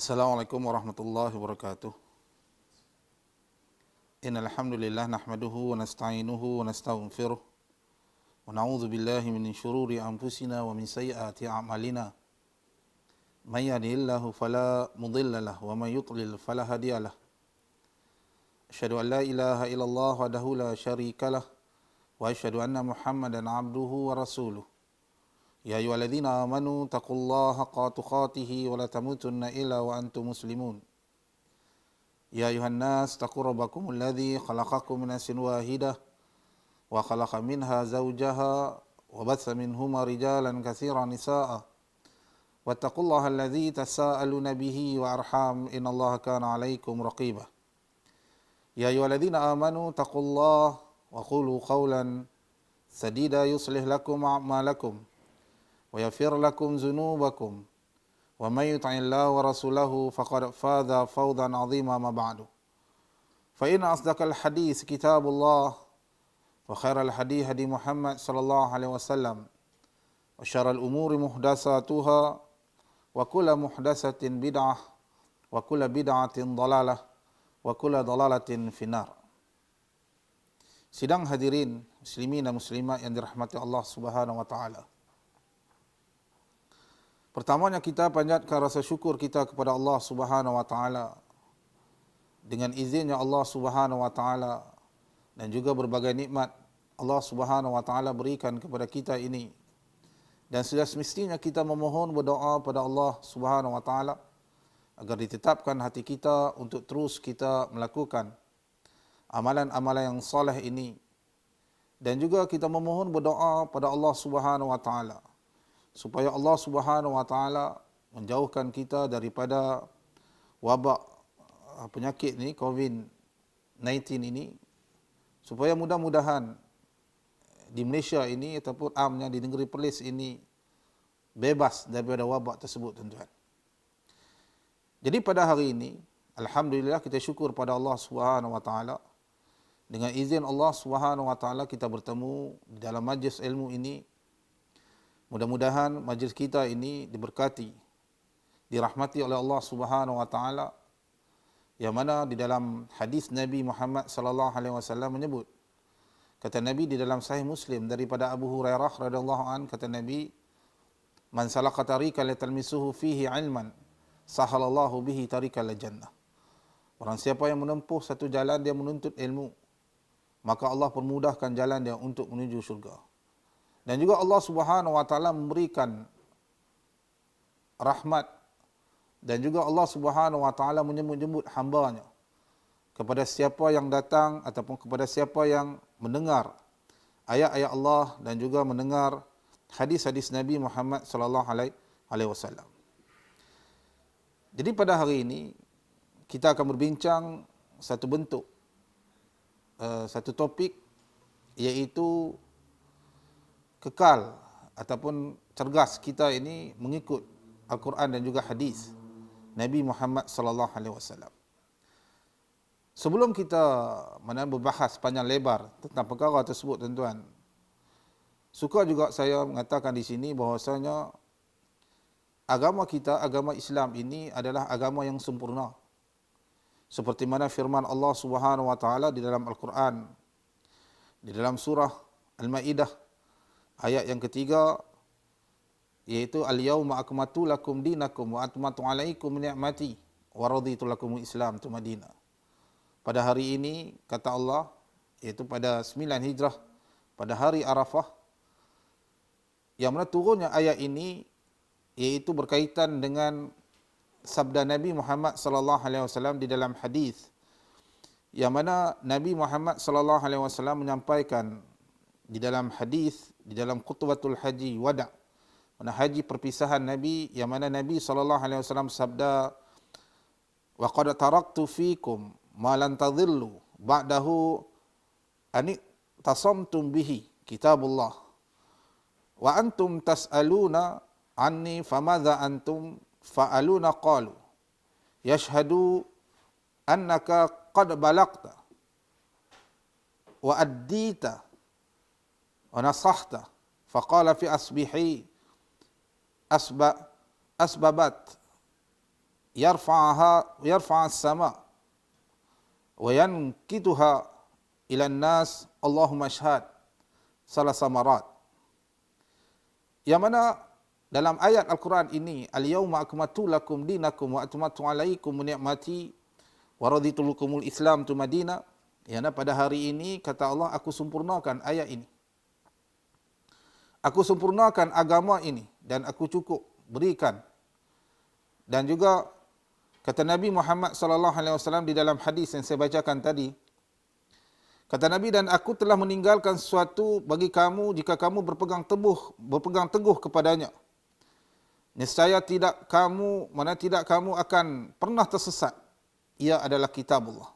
Assalamualaikum warahmatullahi wabarakatuh. Innal hamdalillah nahmaduhu wa nasta'inuhu wa nastaghfiruh wa na'udzu billahi min shururi anfusina wa min sayyiati a'malina. May yahdihillahu fala mudilla lahu wa may yudlil fala hadiya lahu. Asyhadu an la ilaha illallah wahdahu la syarika lah wa asyhadu anna Muhammadan 'abduhu wa rasuluh. Ya ayyuhalladzina amanu taqullaha haqqa tuqatih wa la tamutunna illa wa antum muslimun. Ya ayuhan nas taqu rabbakumul ladzi khalaqakum min nafsin wahidah wa khalaqa minha zawjaha wa batsa minhuma rijalan katsiran nisaa'a. Wattaqullaha alladzi tasaaluna bihi wa arham innallaha kana 'alaikum raqiba. Ya ayyuhalladzina amanu taqullaha wa qulu qawlan sadida yuslih lakum a'malakum wa yaghfir lakum dzunubakum wa may yuti'illah wa rasulahu faqad faza fawzan 'azima ma ba'du. Fa inna asdaqal hadits kitabullah wa khairal hadi hadi Muhammad sallallahu alaihi wasallam wa syarrul umuri muhdatsatuha wa kullu muhdatsatin bid'ah wa kullu bid'atin dhalalah wa kullu dhalalatin finnar. Sidang hadirin muslimin dan muslimat yang dirahmati Allah Subhanahu wa taala. Pertamanya kita panjatkan rasa syukur kita kepada Allah Subhanahu wa taala. Dengan izinnya Allah Subhanahu wa taala dan juga berbagai nikmat Allah Subhanahu wa taala berikan kepada kita ini. Dan sudah semestinya kita memohon berdoa pada Allah Subhanahu wa taala agar ditetapkan hati kita untuk terus kita melakukan amalan-amalan yang saleh ini. Dan juga kita memohon berdoa pada Allah Subhanahu wa taala supaya Allah Subhanahu wa taala menjauhkan kita daripada wabak penyakit ni COVID-19 ini, supaya mudah-mudahan di Malaysia ini ataupun amnya di negeri Perlis ini bebas daripada wabak tersebut, tuan-tuan. Jadi pada hari ini alhamdulillah kita syukur pada Allah Subhanahu wa taala, dengan izin Allah Subhanahu wa taala kita bertemu di dalam majlis ilmu ini. Mudah-mudahan majlis kita ini diberkati, dirahmati oleh Allah Subhanahu wa taala, yang mana di dalam hadis Nabi Muhammad sallallahu alaihi wasallam menyebut, kata Nabi di dalam Sahih Muslim daripada Abu Hurairah radhiyallahu an, kata Nabi, man salaka tariqan yatalmisuhu fihi ilman sahalallahu bihi tariqal jannah. Orang siapa yang menempuh satu jalan dia menuntut ilmu, maka Allah permudahkan jalan dia untuk menuju syurga. Dan juga Allah Subhanahu wa taala memberikan rahmat, dan juga Allah Subhanahu wa taala menyebut-nyebut hamba-Nya kepada siapa yang datang ataupun kepada siapa yang mendengar ayat-ayat Allah dan juga mendengar hadis-hadis Nabi Muhammad sallallahu alaihi wasallam. Jadi pada hari ini kita akan berbincang satu bentuk satu topik, iaitu kekal ataupun cergas kita ini mengikut Al-Quran dan juga hadis Nabi Muhammad sallallahu alaihi wasallam. Sebelum kita berbahas panjang lebar tentang perkara tersebut, tuan-tuan, suka juga saya mengatakan di sini bahwasanya agama kita, agama Islam ini adalah agama yang sempurna. Seperti mana firman Allah Subhanahu wa taala di dalam Al-Quran, di dalam surah Al-Maidah ayat yang ketiga, iaitu al-yauma akmaltu lakum dinakum wa atmamtu alaikum ni'mati wa raditu lakumul Islam madina. Pada hari ini, kata Allah, iaitu pada 9 Hijrah, pada hari Arafah, yang mana turunnya ayat ini iaitu berkaitan dengan sabda Nabi Muhammad sallallahu alaihi wasallam di dalam hadis, yang mana Nabi Muhammad sallallahu alaihi wasallam menyampaikan di dalam hadis, di dalam khutbatul haji wada', mana haji perpisahan Nabi, yang mana Nabi sallallahu alaihi wasallam sabda, wa qad taraktu fikum ma lan tadhillu ba'dahu ani tasamtum bihi kitabullah wa antum tas'aluna anni famadza antum fa'aluna qalu yashhadu annaka qad balagta wa addita wa nasahta faqala fi asbihi asbabat yarfa'as sama wa yankituha ila nas Allahumma ashhad salasa marat. Yang mana dalam ayat Al-Quran ini, al-yawma akmaltu lakum dinakum wa atmamtu alaikum ni'mati wa raditu lakumul Islam tu Madinah. Ya, pada hari ini kata Allah, aku sempurnakan ayat ini. Aku sempurnakan agama ini dan aku cukup berikan. Dan juga kata Nabi Muhammad sallallahu alaihi wasallam di dalam hadis yang saya bacakan tadi, kata Nabi, dan aku telah meninggalkan sesuatu bagi kamu jika kamu berpegang teguh kepadanya. Nescaya tidak kamu akan pernah tersesat. Ia adalah kitabullah.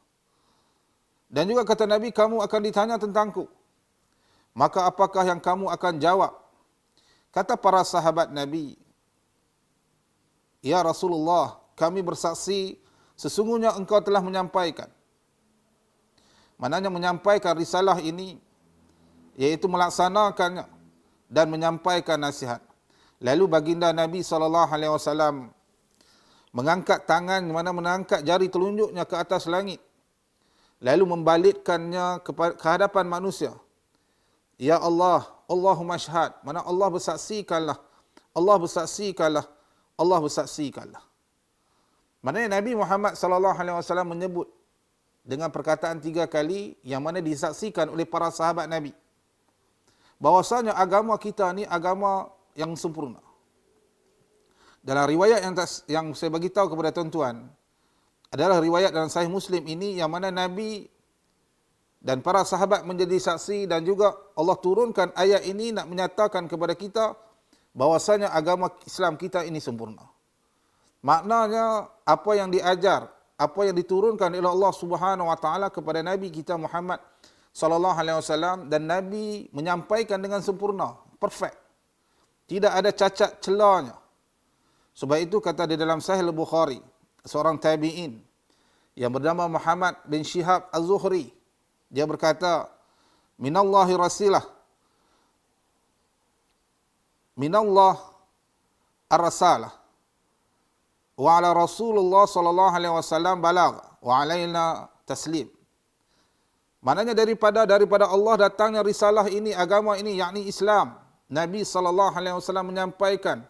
Dan juga kata Nabi, kamu akan ditanya tentangku. Maka apakah yang kamu akan jawab? Kata para sahabat Nabi, ya Rasulullah, kami bersaksi sesungguhnya engkau telah menyampaikan. Maknanya menyampaikan risalah ini, yaitu melaksanakannya dan menyampaikan nasihat. Lalu baginda Nabi SAW mengangkat tangan, mengangkat jari telunjuknya ke atas langit. Lalu membalikkannya ke hadapan manusia. Ya Allah, Allahumma ashhad. Mana Allah bersaksikanlah. Allah bersaksikanlah. Allah bersaksikanlah. Maknanya Nabi Muhammad SAW menyebut dengan perkataan 3 kali yang mana disaksikan oleh para sahabat Nabi, bahwasanya agama kita ni agama yang sempurna. Dalam riwayat yang saya bagi tahu kepada tuan-tuan, adalah riwayat dalam Sahih Muslim ini yang mana Nabi dan para sahabat menjadi saksi, dan juga Allah turunkan ayat ini nak menyatakan kepada kita bahwasanya agama Islam kita ini sempurna. Maknanya apa yang diajar, apa yang diturunkan oleh Allah Subhanahu wa taala kepada Nabi kita Muhammad sallallahu alaihi wasallam, dan Nabi menyampaikan dengan sempurna, perfect. Tidak ada cacat celanya. Sebab itu kata di dalam Sahih Al-Bukhari, seorang tabi'in yang bernama Muhammad bin Shihab Az-Zuhri, dia berkata, minallahi rasilah, minallah ar-rasalah, wa ala Rasulullah sallallahu alaihi wasallam balagh, wa alaina taslim. Maknanya daripada Allah datangnya risalah ini, agama ini, yakni Islam. Nabi SAW menyampaikan,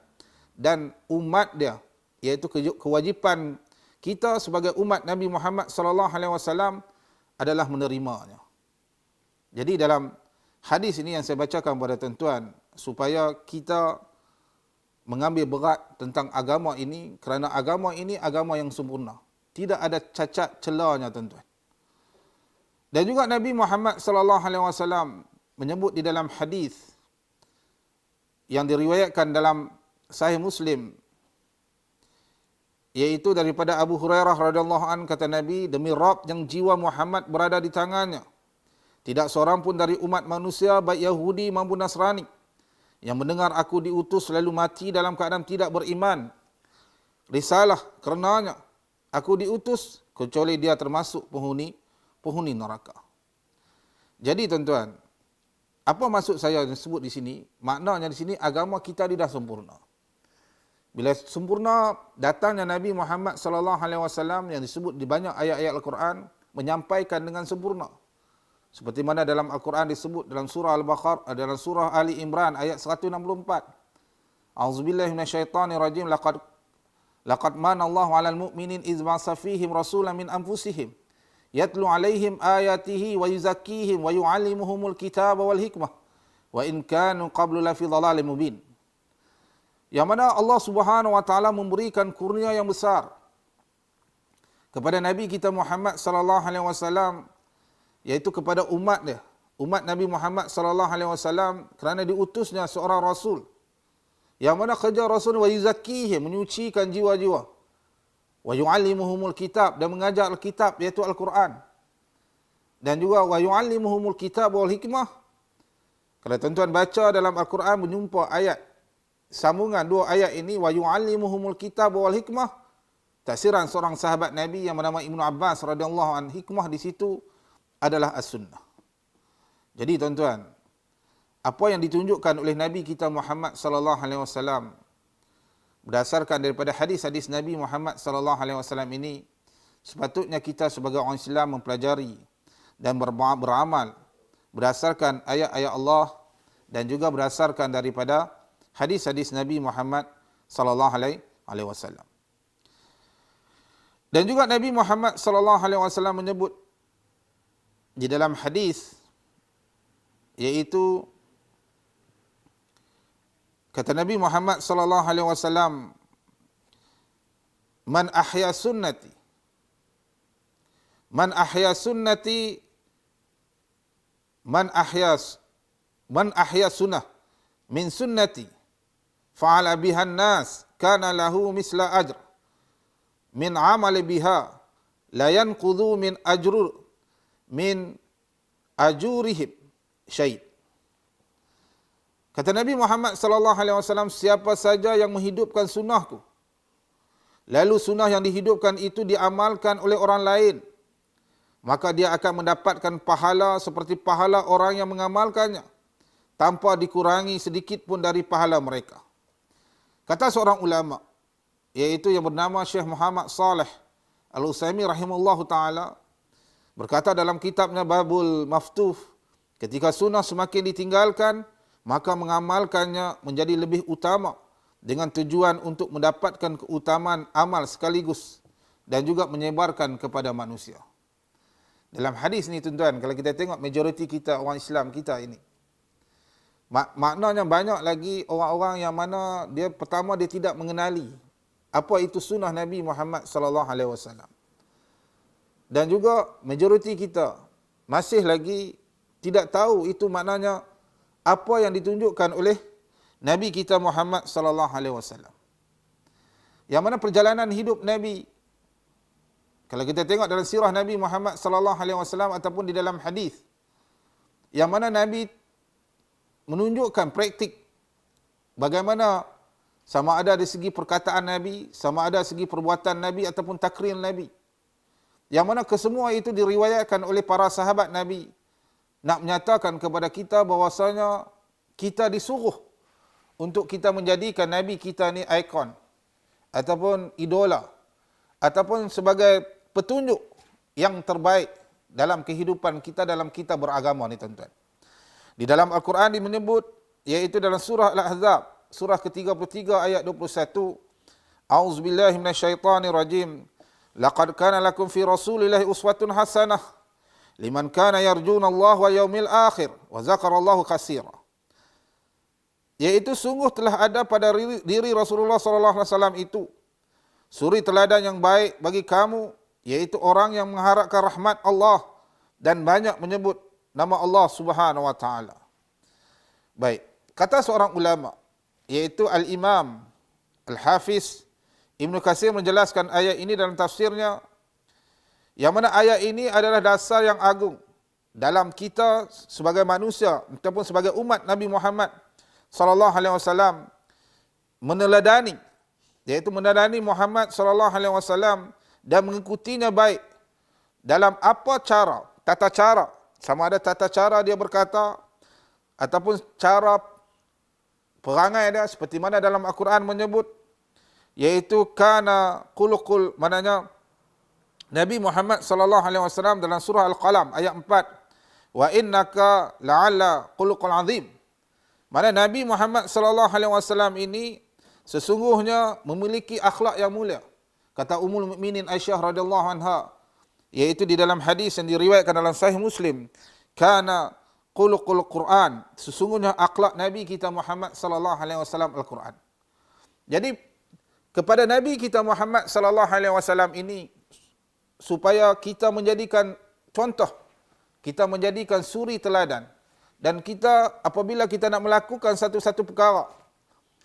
dan umat dia, iaitu kewajipan kita sebagai umat Nabi Muhammad SAW adalah menerimanya. Jadi dalam hadis ini yang saya bacakan kepada tuan-tuan, supaya kita mengambil berat tentang agama ini, kerana agama ini agama yang sempurna. Tidak ada cacat celanya, tuan-tuan. Dan juga Nabi Muhammad SAW menyebut di dalam hadis yang diriwayatkan dalam Sahih Muslim, yaitu daripada Abu Hurairah radhiyallahu anhu, kata Nabi, demi Rabb yang jiwa Muhammad berada di tangannya, tidak seorang pun dari umat manusia, baik Yahudi maupun Nasrani, yang mendengar aku diutus lalu mati dalam keadaan tidak beriman risalah karenanya aku diutus, kecuali dia termasuk penghuni neraka. Jadi tuan-tuan, apa maksud saya sebut di sini? Maknanya di sini agama kita tidak sempurna. Bila sempurna, datangnya Nabi Muhammad sallallahu alaihi wasallam yang disebut di banyak ayat-ayat Al-Quran menyampaikan dengan sempurna. Seperti mana dalam Al-Quran disebut dalam surah Al-Baqarah, dalam surah Ali Imran ayat 164. A'udzubillahi minasyaitonirrajim. Laqad mana Allahu 'alal mu'minin idz ba'atsa fihim rasulan min anfusihim yatlu 'alaihim ayatihi wa yuzakkihim wa yu'allimuhumul kitaba wal hikmah wa in kanu qablu lafi dhalalin mubin. Yang mana Allah Subhanahu wa taala memberikan kurnia yang besar kepada Nabi kita Muhammad sallallahu alaihi wasallam, yaitu kepada umat dia, umat Nabi Muhammad sallallahu alaihi wasallam, kerana diutusnya seorang rasul yang mana kerja rasul wa yuzakkihim, menyucikan jiwa-jiwa, wa yu'allimuhumul kitab, dan mengajar Alkitab iaitu Al-Quran, dan juga wa yu'allimuhumul kitab wal hikmah. Kalau tuan-tuan baca dalam Al-Quran menjumpa ayat sambungan dua ayat ini, wa yu'allimuhumul kitab wal hikmah, tafsiran seorang sahabat Nabi yang bernama Ibnu Abbas radhiyallahu anhu, hikmah di situ adalah as-sunnah. Jadi tuan-tuan, apa yang ditunjukkan oleh Nabi kita Muhammad sallallahu alaihi wasallam berdasarkan daripada hadis-hadis Nabi Muhammad sallallahu alaihi wasallam ini, sepatutnya kita sebagai orang Islam mempelajari dan beramal berdasarkan ayat-ayat Allah dan juga berdasarkan daripada hadis-hadis Nabi Muhammad sallallahu alaihi wasallam. Dan juga Nabi Muhammad sallallahu alaihi wasallam menyebut di dalam hadis, iaitu kata Nabi Muhammad sallallahu alaihi wasallam, man ahya sunnati man ahya sunnah min sunnati fa'ala biha an-nas kana lahu misla ajr min amali biha la yanqudhu min ajurihim syai'. Kata Nabi Muhammad sallallahu alaihi wasallam, siapa saja yang menghidupkan sunnahku, lalu sunnah yang dihidupkan itu diamalkan oleh orang lain, maka dia akan mendapatkan pahala seperti pahala orang yang mengamalkannya, tanpa dikurangi sedikit pun dari pahala mereka. Kata seorang ulama, iaitu yang bernama Syekh Muhammad Saleh Al-Utsaimin rahimahullahu ta'ala, berkata dalam kitabnya Babul Maftuh, ketika sunnah semakin ditinggalkan, maka mengamalkannya menjadi lebih utama dengan tujuan untuk mendapatkan keutamaan amal sekaligus dan juga menyebarkan kepada manusia. Dalam hadis ni tuan-tuan, kalau kita tengok majoriti kita orang Islam kita ini, maknanya banyak lagi orang-orang yang mana dia pertama dia tidak mengenali apa itu sunnah Nabi Muhammad sallallahu alaihi wasallam. Dan juga majoriti kita masih lagi tidak tahu itu maknanya apa yang ditunjukkan oleh Nabi kita Muhammad sallallahu alaihi wasallam. Yang mana perjalanan hidup Nabi, kalau kita tengok dalam sirah Nabi Muhammad sallallahu alaihi wasallam ataupun di dalam hadis, yang mana Nabi menunjukkan praktik bagaimana sama ada dari segi perkataan Nabi, sama ada segi perbuatan Nabi ataupun takrir Nabi. Yang mana kesemua itu diriwayatkan oleh para sahabat Nabi, nak menyatakan kepada kita bahwasanya kita disuruh untuk kita menjadikan Nabi kita ni ikon ataupun idola ataupun sebagai petunjuk yang terbaik dalam kehidupan kita, dalam kita beragama ni tuan-tuan. Di dalam Al-Quran menyebut, iaitu dalam surah Al-Ahzab, surah ke-33 ayat 21, A'udzubillahi minasyaitanirrajim. Laqad kana lakum fi Rasulillahi uswatun hasanah liman kana yarjuna Allah wa yaumil akhir wa zakarallahu katsira. Yaitu sungguh telah ada pada diri Rasulullah sallallahu alaihi wasallam itu suri teladan yang baik bagi kamu, yaitu orang yang mengharapkan rahmat Allah dan banyak menyebut nama Allah Subhanahu wa taala. Baik, kata seorang ulama, yaitu Al-Imam Al-Hafiz Ibnu Katsir menjelaskan ayat ini dalam tafsirnya, yang mana ayat ini adalah dasar yang agung dalam kita sebagai manusia ataupun sebagai umat Nabi Muhammad sallallahu alaihi wasallam meneladani, yaitu meneladani Muhammad sallallahu alaihi wasallam dan mengikutinya baik dalam apa cara, tata cara, sama ada tata cara dia berkata ataupun cara perangai dia, seperti mana dalam Al-Quran menyebut, yaitu kana quluqul, maknanya Nabi Muhammad sallallahu alaihi wasallam dalam surah Al-Qalam ayat 4, wa innaka la'alla quluqul azim. Mana Nabi Muhammad sallallahu alaihi wasallam ini sesungguhnya memiliki akhlak yang mulia. Kata Ummul Mukminin Aisyah radhiyallahu anha, yaitu di dalam hadis yang diriwayatkan dalam Sahih Muslim, kana quluqul Quran, sesungguhnya akhlak Nabi kita Muhammad sallallahu alaihi wasallam Al-Quran. Jadi kepada Nabi kita Muhammad sallallahu alaihi wasallam ini, supaya kita menjadikan contoh, kita menjadikan suri teladan, dan kita apabila kita nak melakukan satu-satu perkara,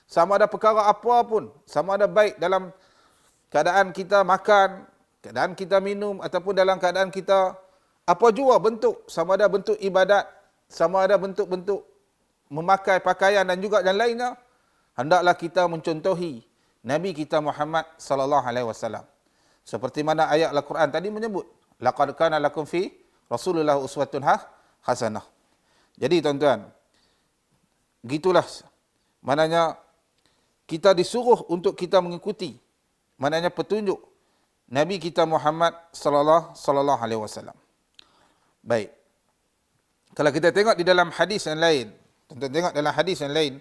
sama ada perkara apa pun, sama ada baik dalam keadaan kita makan, keadaan kita minum, ataupun dalam keadaan kita apa jua bentuk, sama ada bentuk ibadat, sama ada bentuk-bentuk memakai pakaian dan juga yang lainnya, hendaklah kita mencontohi Nabi kita Muhammad sallallahu alaihi wasallam. Seperti mana ayat Al-Quran tadi menyebut, laqad kana lakum fi Rasulillah uswatun hasanah. Jadi tuan-tuan, gitulah maknanya kita disuruh untuk kita mengikuti, maknanya petunjuk Nabi kita Muhammad sallallahu alaihi wasallam. Baik. Kalau kita tengok di dalam hadis yang lain, tengok dalam hadis yang lain,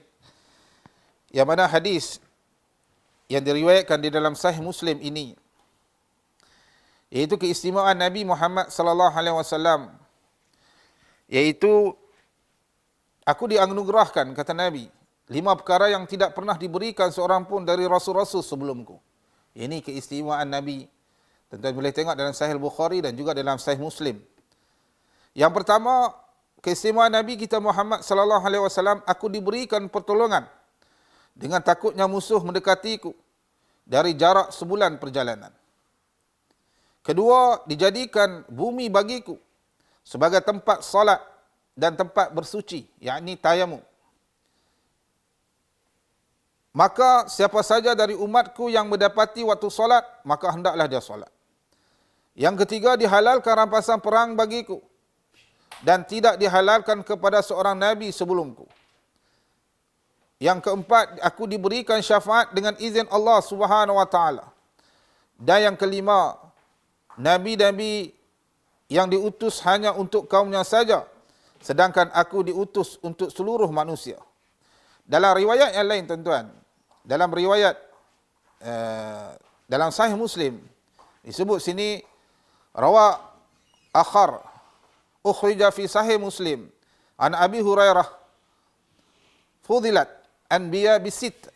yang mana hadis yang diriwayatkan di dalam Sahih Muslim ini, iaitu keistimewaan Nabi Muhammad sallallahu alaihi wasallam, iaitu aku dianugerahkan, kata Nabi, 5 perkara yang tidak pernah diberikan seorang pun dari rasul-rasul sebelumku. Ini keistimewaan Nabi. Tuan-tuan boleh tengok dalam Sahih Bukhari dan juga dalam Sahih Muslim. Yang pertama, keistimewaan Nabi kita Muhammad sallallahu alaihi wasallam, aku diberikan pertolongan dengan takutnya musuh mendekatiku dari jarak sebulan perjalanan. Kedua, dijadikan bumi bagiku sebagai tempat salat dan tempat bersuci, yakni tayamum. Maka siapa saja dari umatku yang mendapati waktu solat, maka hendaklah dia solat. Yang ketiga, dihalalkan rampasan perang bagiku dan tidak dihalalkan kepada seorang nabi sebelumku. Yang keempat, aku diberikan syafaat dengan izin Allah Subhanahu wa taala. Dan yang kelima, nabi-nabi yang diutus hanya untuk kaumnya saja, sedangkan aku diutus untuk seluruh manusia. Dalam riwayat yang lain, tuan-tuan, dalam riwayat dalam Sahih Muslim disebut sini, rawa akhar ukhrija fi Sahih Muslim an Abi Hurairah fudilat anbiya bisit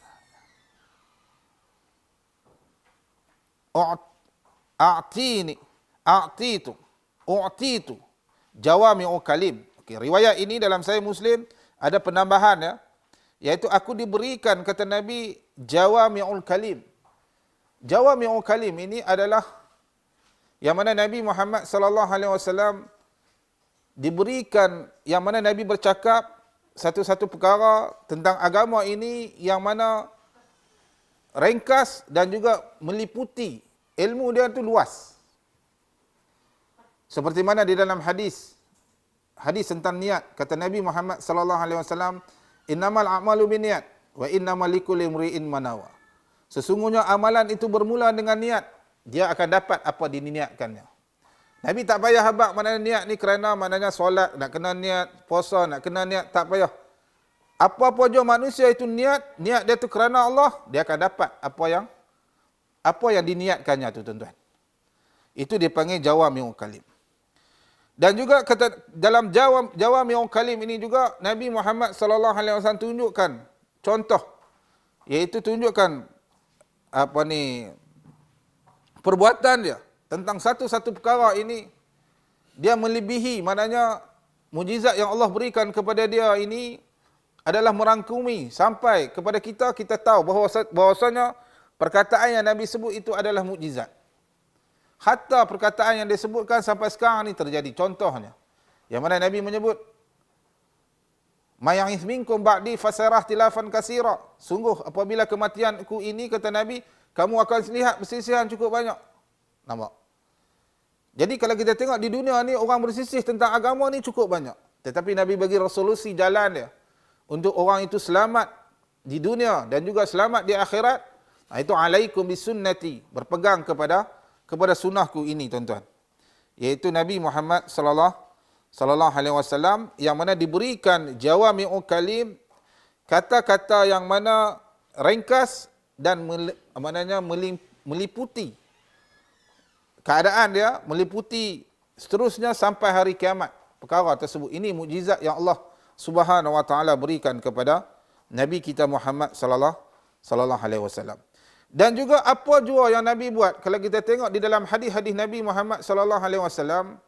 u'titu jawami'u kalim. Okey, riwayat ini dalam Sahih Muslim ada penambahan, ya, iaitu aku diberikan, kata Nabi, jawami'ul kalim. Jawami'ul kalim ini adalah yang mana Nabi Muhammad sallallahu alaihi wasallam diberikan, yang mana Nabi bercakap satu-satu perkara tentang agama ini yang mana ringkas dan juga meliputi, ilmu dia itu luas. Seperti mana di dalam hadis tentang niat, kata Nabi Muhammad sallallahu alaihi wasallam, innamal a'malu binniyat wa innamal likulli imri'in ma nawa. Sesungguhnya amalan itu bermula dengan niat, dia akan dapat apa diniatkannya. Nabi tak payah habaq mana niat ni kerana maknanya solat, nak kena niat, puasa, nak kena niat, tak payah. Apa-apa je manusia itu niat dia tu kerana Allah, dia akan dapat apa yang diniatkannya tu, tuan-tuan. Itu dipanggil jawami'ul kalim. Dan juga kata dalam jawami'ul kalim ini juga Nabi Muhammad sallallahu alaihi wasallam tunjukkan contoh, iaitu tunjukkan perbuatan dia tentang satu-satu perkara ini, dia melebihi, maknanya mujizat yang Allah berikan kepada dia ini adalah merangkumi sampai kepada kita tahu bahwasanya perkataan yang Nabi sebut itu adalah mukjizat. Hatta perkataan yang disebutkan sampai sekarang ni terjadi. Contohnya, yang mana Nabi menyebut, "Mayangis minkum ba'di fasarah tilafan kasira." Sungguh apabila kematianku ini, kata Nabi, kamu akan lihat persisihan cukup banyak. Nampak? Jadi kalau kita tengok di dunia ni, orang bersisih tentang agama ni cukup banyak. Tetapi Nabi bagi resolusi jalan dia untuk orang itu selamat di dunia dan juga selamat di akhirat. Itu alaikum bisunnati, berpegang kepada sunnahku ini, tuan-tuan. Iaitu Nabi Muhammad sallallahu alaihi wasallam yang mana diberikan jawami'ul kalim, kata-kata yang mana ringkas dan meliputi keadaan dia, meliputi seterusnya sampai hari kiamat. Perkara tersebut, ini mukjizat yang Allah Subhanahu wa taala berikan kepada Nabi kita Muhammad sallallahu alaihi wasallam. Dan juga apa jua yang Nabi buat, kalau kita tengok di dalam hadis-hadis Nabi Muhammad sallallahu alaihi wasallam,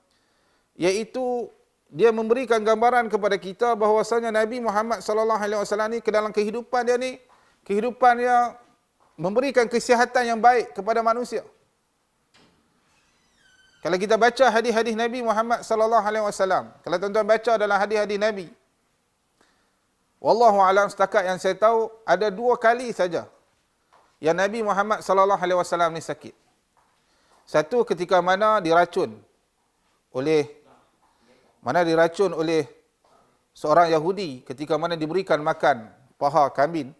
iaitu dia memberikan gambaran kepada kita bahwasanya Nabi Muhammad sallallahu alaihi wasallam ni, ke dalam kehidupan dia ni, kehidupan yang memberikan kesihatan yang baik kepada manusia. Kalau kita baca hadis-hadis Nabi Muhammad sallallahu alaihi wasallam, kalau tuan-tuan baca dalam hadis-hadis Nabi, wallahu alam, setakat yang saya tahu ada 2 kali saja yang Nabi Muhammad sallallahu alaihi wasallam ni sakit. Satu ketika mana diracun oleh seorang Yahudi, ketika mana diberikan makan paha kambing.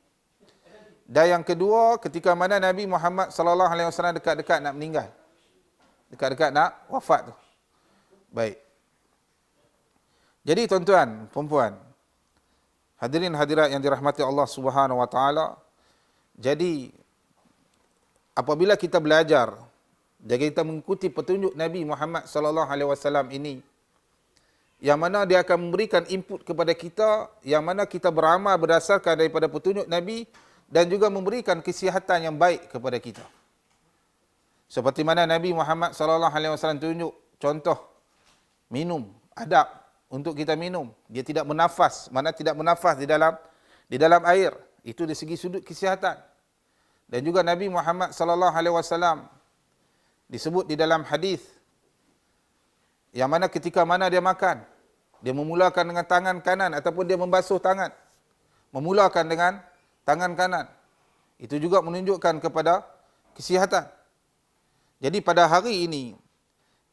Dan yang kedua, ketika mana Nabi Muhammad sallallahu alaihi wasallam dekat-dekat nak meninggal. Dekat-dekat nak wafat tu. Baik. Jadi tuan-tuan, puan-puan, hadirin hadirat yang dirahmati Allah Subhanahu wa taala, jadi apabila kita belajar, jika kita mengikuti petunjuk Nabi Muhammad sallallahu alaihi wasallam ini, yang mana dia akan memberikan input kepada kita, yang mana kita beramal berdasarkan daripada petunjuk Nabi dan juga memberikan kesihatan yang baik kepada kita. Seperti mana Nabi Muhammad sallallahu alaihi wasallam tunjuk contoh minum, adab untuk kita minum. Dia tidak bernafas, mana tidak bernafas di dalam air. Itu dari segi sudut kesihatan. Dan juga Nabi Muhammad sallallahu alaihi wasallam disebut di dalam hadis yang mana ketika mana dia makan, dia memulakan dengan tangan kanan ataupun dia membasuh tangan. Memulakan dengan tangan kanan. Itu juga menunjukkan kepada kesihatan. Jadi pada hari ini,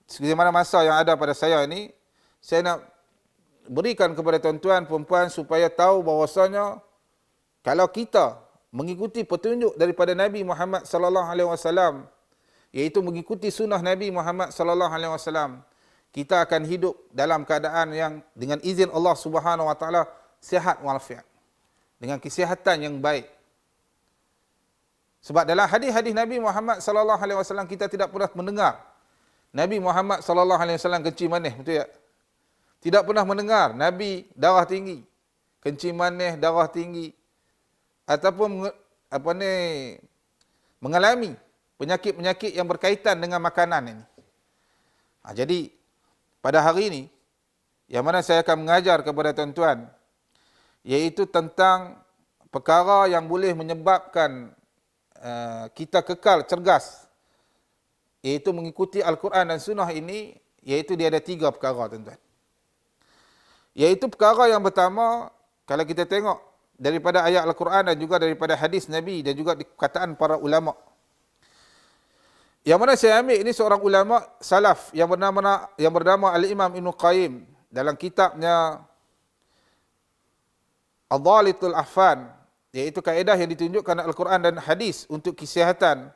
sebagaimana masa yang ada pada saya ini, saya nak berikan kepada tuan-tuan, perempuan supaya tahu bahawasanya kalau kita mengikuti petunjuk daripada Nabi Muhammad sallallahu alaihi wasallam, iaitu mengikuti sunnah Nabi Muhammad sallallahu alaihi wasallam, kita akan hidup dalam keadaan yang dengan izin Allah Subhanahu wa taala sihat walafiat, dengan kesihatan yang baik. Sebab dalam hadis-hadis Nabi Muhammad sallallahu alaihi wasallam kita tidak pernah mendengar Nabi Muhammad sallallahu alaihi wasallam kencing manis, betul tak? Tidak pernah mendengar Nabi darah tinggi, kencing manis, darah tinggi, ataupun mengalami penyakit-penyakit yang berkaitan dengan makanan ini. Jadi pada hari ini, yang mana saya akan mengajar kepada tuan-tuan, iaitu tentang perkara yang boleh menyebabkan kita kekal cergas, iaitu mengikuti Al-Quran dan Sunnah ini, iaitu dia ada 3 perkara tuan-tuan. Iaitu perkara yang pertama, kalau kita tengok daripada ayat Al-Quran dan juga daripada hadis Nabi dan juga perkataan para ulama. Yang mana saya ambil ini seorang ulama salaf yang bernama Al-Imam Ibn Qayyim dalam kitabnya Adhalitul Ahfan, iaitu kaedah yang ditunjukkan Al-Quran dan hadis untuk kesihatan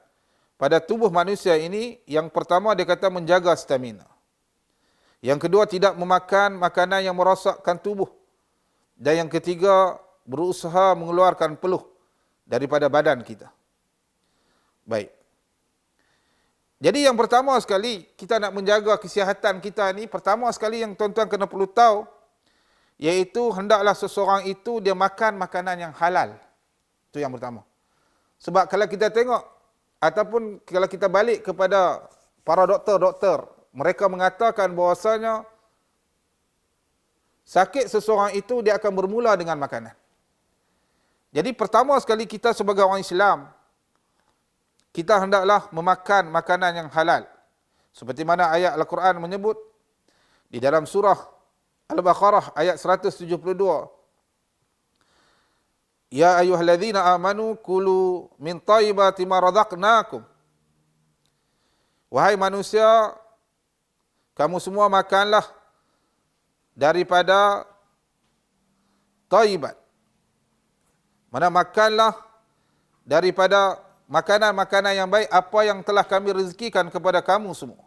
pada tubuh manusia ini. Yang pertama dia kata menjaga stamina. Yang kedua tidak memakan makanan yang merosakkan tubuh. Dan yang ketiga berusaha mengeluarkan peluh daripada badan kita. Baik. Jadi yang pertama sekali kita nak menjaga kesihatan kita ni, pertama sekali yang tuan-tuan kena perlu tahu, iaitu hendaklah seseorang itu dia makan makanan yang halal. Itu yang pertama. Sebab kalau kita tengok, ataupun kalau kita balik kepada para doktor-doktor, mereka mengatakan bahawasanya sakit seseorang itu dia akan bermula dengan makanan. Jadi pertama sekali kita sebagai orang Islam, kita hendaklah memakan makanan yang halal. Seperti mana ayat Al-Quran menyebut di dalam surah Al-Baqarah ayat 172. Ya ayyuhalladzina amanu kulu min thayyibati ma razaqnakum. Wahai manusia, kamu semua makanlah daripada thayyibat. Mana makanlah daripada makanan-makanan yang baik apa yang telah kami rezekikan kepada kamu semua.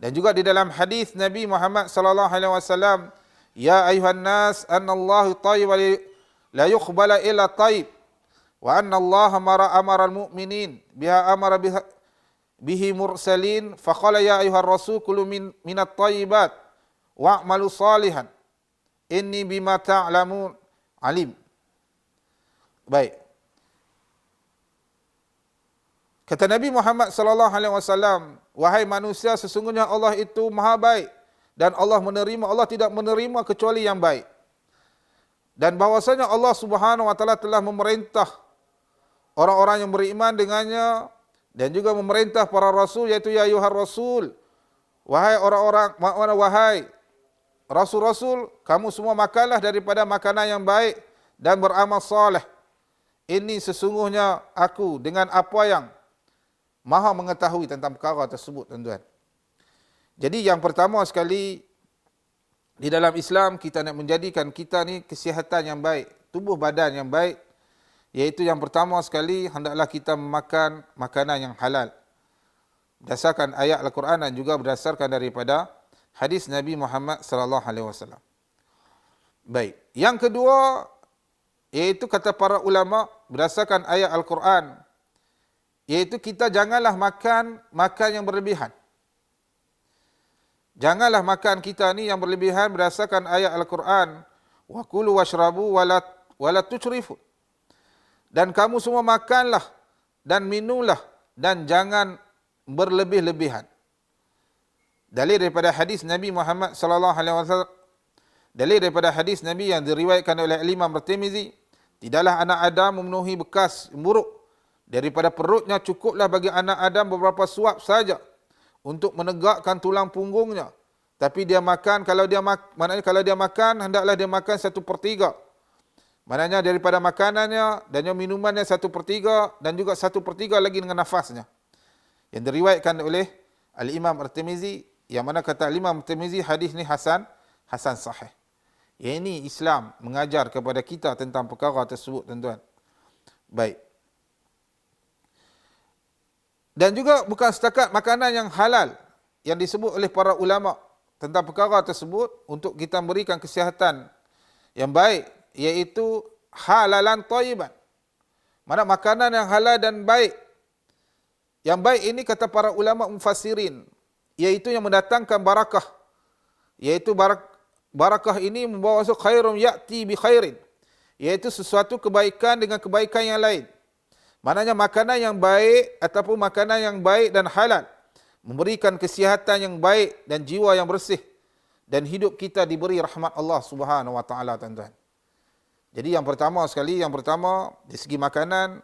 Dan juga di dalam hadis Nabi Muhammad sallallahu alaihi wasallam, ya ayuhan nas annallahu thayyibun la yuqbala illa thayyib wa anna Allah amara al-mu'minin biha amara bihi mursalin faqala ya ayuhar rasul kulu minat thayyibat wa'malu salihan inni bima ta'lamun alim. Baik. Kata Nabi Muhammad sallallahu alaihi wasallam, wahai manusia, sesungguhnya Allah itu maha baik dan Allah tidak menerima kecuali yang baik. Dan bahwasanya Allah Subhanahu wa taala telah memerintah orang-orang yang beriman dengannya dan juga memerintah para rasul, yaitu ya ayuhar rasul, wahai wahai rasul-rasul, kamu semua makanlah daripada makanan yang baik dan beramal saleh. Ini sesungguhnya aku dengan apa yang maha mengetahui tentang perkara tersebut, tuan-tuan. Jadi yang pertama sekali di dalam Islam, kita nak menjadikan kita ni kesihatan yang baik, tubuh badan yang baik, Iaitu yang pertama sekali, hendaklah kita memakan makanan yang halal. Berdasarkan ayat Al-Quran dan juga berdasarkan daripada hadis Nabi Muhammad sallallahu alaihi wasallam. Baik. Yang kedua, iaitu kata para ulama berdasarkan ayat Al-Quran, iaitu kita janganlah makan yang berlebihan. Janganlah makan kita ni yang berlebihan berdasarkan ayat Al-Quran. Wa kulu washrabu wala tuchrifu. Dan kamu semua makanlah dan minumlah dan jangan berlebih-lebihan. Dalil daripada hadis Nabi Muhammad sallallahu alaihi wasallam, dalil daripada hadis Nabi yang diriwayatkan oleh Imam At-Tirmizi, tidaklah anak Adam memenuhi bekas buruk daripada perutnya, cukuplah bagi anak Adam beberapa suap saja untuk menegakkan tulang punggungnya. Tapi dia makan, maknanya kalau dia makan, hendaklah dia makan 1/3. Maknanya daripada makanannya dan minumannya 1/3 dan juga 1/3 lagi dengan nafasnya. Yang diriwayatkan oleh Al-Imam At-Tirmizi, yang mana kata Al-Imam At-Tirmizi hadis ni hasan sahih. Yang ini Islam mengajar kepada kita tentang perkara tersebut, tuan-tuan. Baik. Dan juga bukan setakat makanan yang halal yang disebut oleh para ulama tentang perkara tersebut untuk kita berikan kesihatan yang baik, iaitu halalan thayyiban. Mana makanan yang halal dan baik. Yang baik ini kata para ulama mufassirin, iaitu yang mendatangkan barakah. Iaitu barakah ini membawa masuk khairum ya'ti bi khairin. Iaitu sesuatu kebaikan dengan kebaikan yang lain. Maknanya makanan yang baik ataupun makanan yang baik dan halal memberikan kesihatan yang baik dan jiwa yang bersih, dan hidup kita diberi rahmat Allah Subhanahu wa taala, tuan-tuan. Jadi yang pertama dari segi makanan,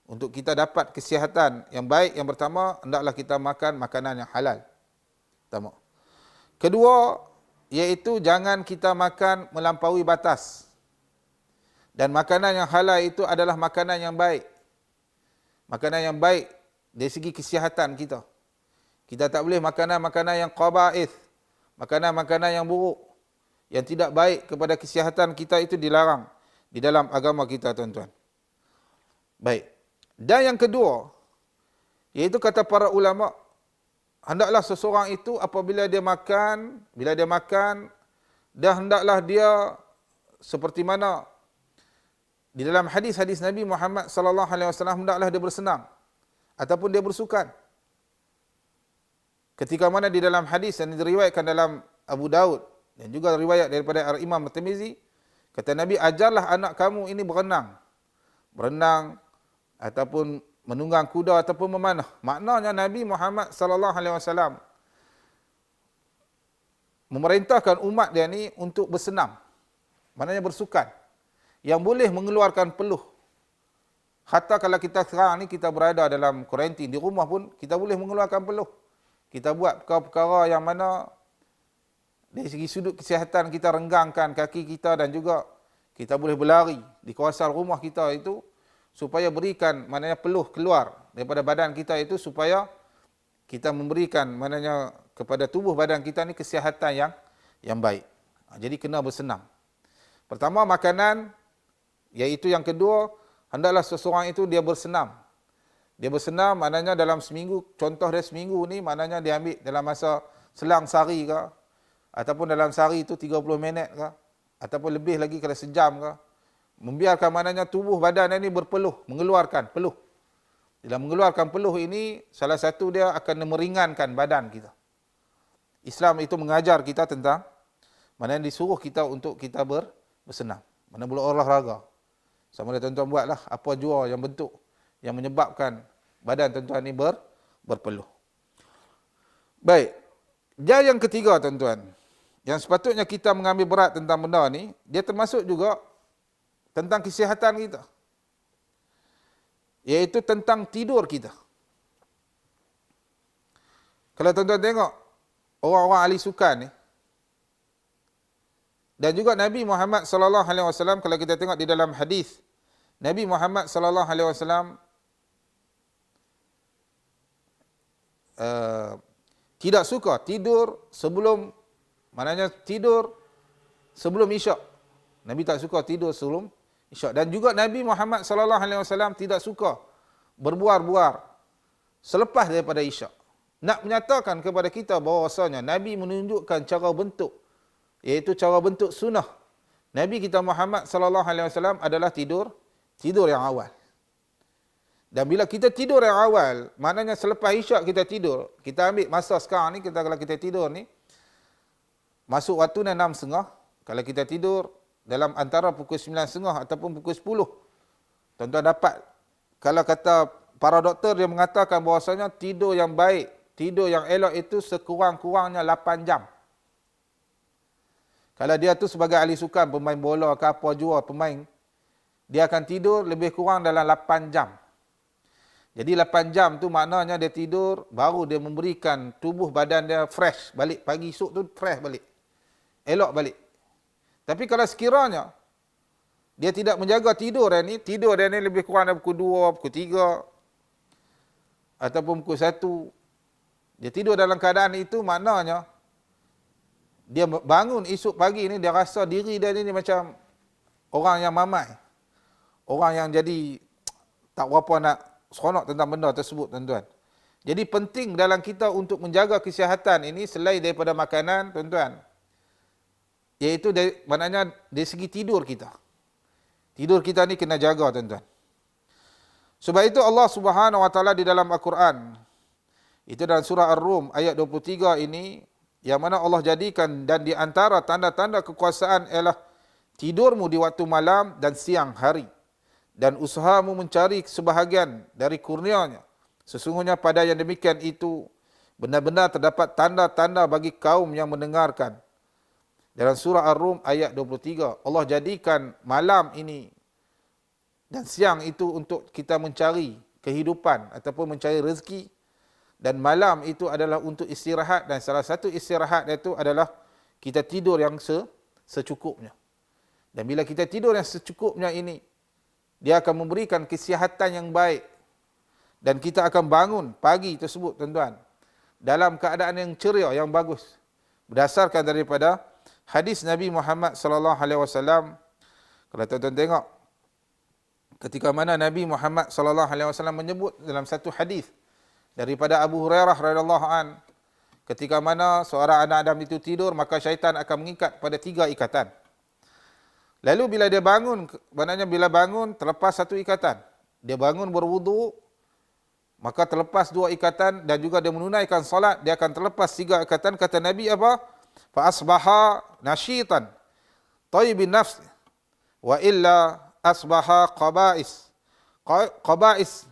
untuk kita dapat kesihatan yang baik, yang pertama hendaklah kita makan makanan yang halal. Pertama. Kedua, iaitu jangan kita makan melampaui batas. Dan makanan yang halal itu adalah makanan yang baik. Makanan yang baik dari segi kesihatan kita. Kita tak boleh makanan-makanan yang qaba'ith, makanan-makanan yang buruk, yang tidak baik kepada kesihatan kita, itu dilarang di dalam agama kita, tuan-tuan. Baik. Dan yang kedua, iaitu kata para ulama, hendaklah seseorang itu apabila dia makan, dah hendaklah dia seperti mana di dalam hadis-hadis Nabi Muhammad sallallahu alaihi wasallam, hendaklah dia bersenam ataupun dia bersukan. Ketika mana di dalam hadis yang diriwayatkan dalam Abu Daud dan juga riwayat daripada Imam At-Tirmizi, kata Nabi, ajarlah anak kamu ini berenang ataupun menunggang kuda ataupun memanah. Maknanya Nabi Muhammad sallallahu alaihi wasallam memerintahkan umat dia ni untuk bersenam. Maknanya bersukan yang boleh mengeluarkan peluh. Hatta kalau kita sekarang ni kita berada dalam kuarantin di rumah pun kita boleh mengeluarkan peluh. Kita buat perkara-perkara yang mana dari segi sudut kesihatan kita renggangkan kaki kita, dan juga kita boleh berlari di kawasan rumah kita itu supaya berikan maknanya peluh keluar daripada badan kita itu, supaya kita memberikan maknanya kepada tubuh badan kita ni kesihatan yang baik. Jadi kena bersenam. Pertama makanan, iaitu yang kedua hendaklah seseorang itu dia bersenam. Dia bersenam maknanya dalam seminggu, contoh dia seminggu ni maknanya dia ambil dalam masa selang sehari ke, ataupun dalam sehari itu 30 minit ke, ataupun lebih lagi kalau sejam ke. Membiarkan maknanya tubuh badan ini berpeluh, mengeluarkan peluh. Dalam mengeluarkan peluh ini, salah satu dia akan meringankan badan kita. Islam itu mengajar kita tentang mana disuruh kita untuk kita bersenam. Mana boleh olahraga. Sama ada tuan-tuan buatlah apa jua yang bentuk yang menyebabkan badan tuan-tuan ini berpeluh. Baik. Dan yang ketiga, tuan-tuan, yang sepatutnya kita mengambil berat tentang benda ni, dia termasuk juga tentang kesihatan kita. Iaitu tentang tidur kita. Kalau tuan-tuan tengok orang-orang ahli sukan ni, dan juga Nabi Muhammad sallallahu alaihi wasallam, kalau kita tengok di dalam hadis, Nabi Muhammad sallallahu alaihi wasallam tidak suka tidur sebelum, maknanya tidur sebelum isyak. Nabi tak suka tidur sebelum isyak. Dan juga Nabi Muhammad sallallahu alaihi wasallam tidak suka berbuar-buar selepas daripada isyak. Nak menyatakan kepada kita bahawasanya Nabi menunjukkan cara bentuk, iaitu cara bentuk sunnah. Nabi kita Muhammad sallallahu alaihi wasallam adalah tidur yang awal. Dan bila kita tidur yang awal, maknanya selepas isyak kita tidur. Kita ambil masa sekarang ni, kalau kita tidur ni, masuk waktu 6.30. Kalau kita tidur dalam antara pukul 9.30 ataupun pukul 10. Tuan-tuan dapat. Kalau kata para doktor, dia mengatakan bahawasanya tidur yang baik, tidur yang elok itu sekurang-kurangnya 8 jam. Kalau dia tu sebagai ahli sukan, pemain bola ke apa jua, pemain, dia akan tidur lebih kurang dalam 8 jam. Jadi 8 jam tu maknanya dia tidur, baru dia memberikan tubuh badan dia fresh balik. Pagi esok tu fresh balik. Elok balik. Tapi kalau sekiranya dia tidak menjaga tidur dia ni lebih kurang dari pukul 2, pukul 3, ataupun pukul 1. Dia tidur dalam keadaan itu, maknanya dia bangun esok pagi ni, dia rasa diri dia ni macam orang yang mamai. Orang yang jadi tak berapa nak seronok tentang benda tersebut, tuan-tuan. Jadi penting dalam kita untuk menjaga kesihatan ini selain daripada makanan, tuan-tuan. Iaitu maknanya dari segi tidur kita. Tidur kita ni kena jaga, tuan-tuan. Sebab itu Allah Subhanahu wa taala di dalam Al-Quran, itu dalam surah Ar-Rum ayat 23 ini, yang mana Allah jadikan dan di antara tanda-tanda kekuasaan ialah tidurmu di waktu malam dan siang hari, dan usahamu mencari sebahagian dari kurnianya. Sesungguhnya pada yang demikian itu benar-benar terdapat tanda-tanda bagi kaum yang mendengarkan. Dalam surah Ar-Rum ayat 23, Allah jadikan malam ini dan siang itu untuk kita mencari kehidupan ataupun mencari rezeki, dan malam itu adalah untuk istirahat, dan salah satu istirahat itu adalah kita tidur yang secukupnya. Dan bila kita tidur yang secukupnya ini, dia akan memberikan kesihatan yang baik. Dan kita akan bangun pagi tersebut, tuan-tuan, dalam keadaan yang ceria, yang bagus. Berdasarkan daripada hadis Nabi Muhammad sallallahu alaihi wasallam. Kalau tuan-tuan tengok, ketika mana Nabi Muhammad sallallahu alaihi wasallam menyebut dalam satu hadis daripada Abu Hurairah radhiyallahu an, ketika mana seorang anak Adam itu tidur, maka syaitan akan mengikat pada 3 ikatan. Lalu bila dia bangun, maknanya bila bangun terlepas 1 ikatan. Dia bangun berwudu, maka terlepas 2 ikatan, dan juga dia menunaikan salat, dia akan terlepas 3 ikatan. Kata Nabi apa? Fa asbaha nashitan tayyibin nafs wa illa asbaha qaba'is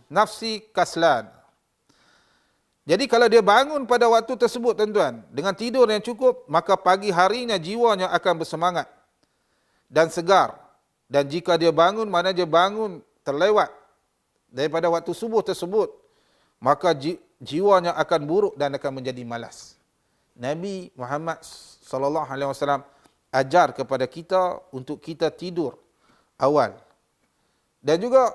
nafsi kaslan. Jadi kalau dia bangun pada waktu tersebut, tuan-tuan, dengan tidur yang cukup, maka pagi harinya jiwanya akan bersemangat dan segar. Dan jika dia bangun, mana dia bangun terlewat daripada waktu subuh tersebut, maka jiwanya akan buruk dan akan menjadi malas. Nabi Muhammad sallallahu alaihi wasallam ajar kepada kita untuk kita tidur awal. Dan juga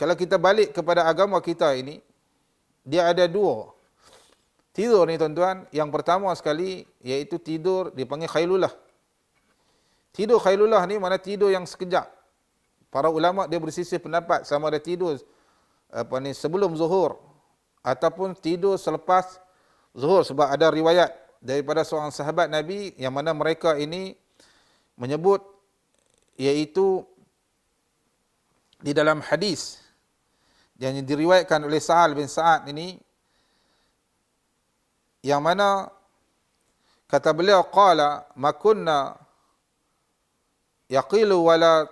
kalau kita balik kepada agama kita ini, dia ada 2 tidur ni, tuan-tuan. Yang pertama sekali iaitu tidur dipanggil khailulah. Tidur khailulah ni mana tidur yang sekejap. Para ulama dia bersisih pendapat sama ada tidur sebelum zuhur ataupun tidur selepas zuhur, sebab ada riwayat daripada seorang sahabat Nabi yang mana mereka ini menyebut, iaitu di dalam hadis yang diriwayatkan oleh Sahal bin Sa'ad ini, yang mana kata beliau, qala ma kunna yaqilu wala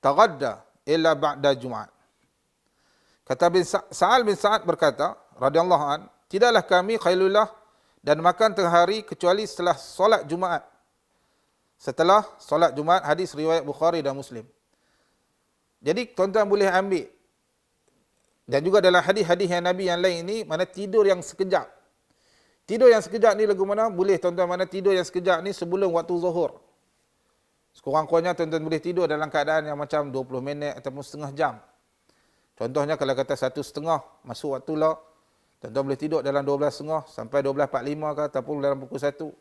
taghadda illa ba'da Jum'at. Kata Sa'al bin Sa'ad berkata radhiyallahu an, tidaklah kami khailulah dan makan tengah hari kecuali setelah solat Jumaat. Setelah solat Jumaat, hadis riwayat Bukhari dan Muslim. Jadi tuan-tuan boleh ambil, dan juga dalam hadis-hadis yang Nabi yang lain ini, mana tidur yang sekejap. Tidur yang sekejap ni lagu mana? Boleh tuan-tuan, mana tidur yang sekejap ni sebelum waktu zuhur. Sekurang-kurangnya tuan-tuan boleh tidur dalam keadaan yang macam 20 minit ataupun setengah jam. Contohnya kalau kata 1:30 masuk waktu lah, tuan-tuan boleh tidur dalam 12:30 sampai 12:45 ke, ataupun dalam pukul 1.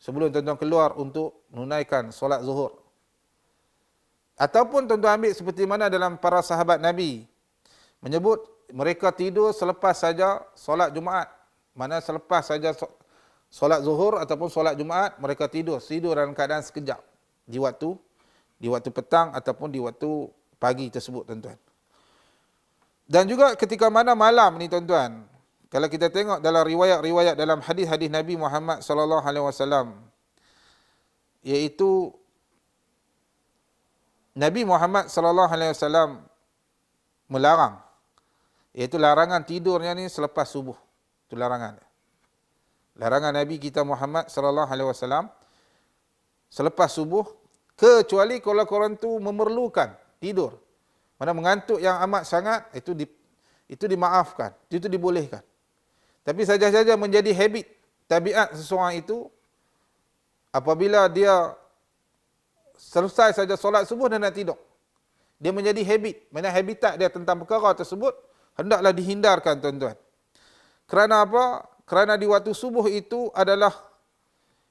Sebelum tuan-tuan keluar untuk menunaikan solat zuhur. Ataupun tuan-tuan ambil seperti mana dalam para sahabat Nabi menyebut mereka tidur selepas saja solat Jumaat. Mana selepas saja solat Zuhur ataupun solat Jumaat, mereka tidur dalam keadaan sekejap di waktu petang ataupun di waktu pagi tersebut, tuan-tuan. Dan juga ketika mana malam ni, tuan-tuan, kalau kita tengok dalam riwayat-riwayat dalam hadis-hadis Nabi Muhammad sallallahu alaihi wasallam, iaitu Nabi Muhammad sallallahu alaihi wasallam melarang, iaitu larangan tidurnya ni selepas subuh. Itu larangan. Larangan Nabi kita Muhammad sallallahu alaihi wasallam selepas subuh, kecuali kalau korang tu memerlukan tidur. Mana mengantuk yang amat sangat, itu dimaafkan, itu dibolehkan. Tapi saja-saja menjadi habit, tabiat seseorang itu, apabila dia selesai saja solat subuh dan nak tidur, dia menjadi habit, mana habitat dia tentang perkara tersebut, hendaklah dihindarkan, tuan-tuan. Kerana apa? Kerana di waktu subuh itu adalah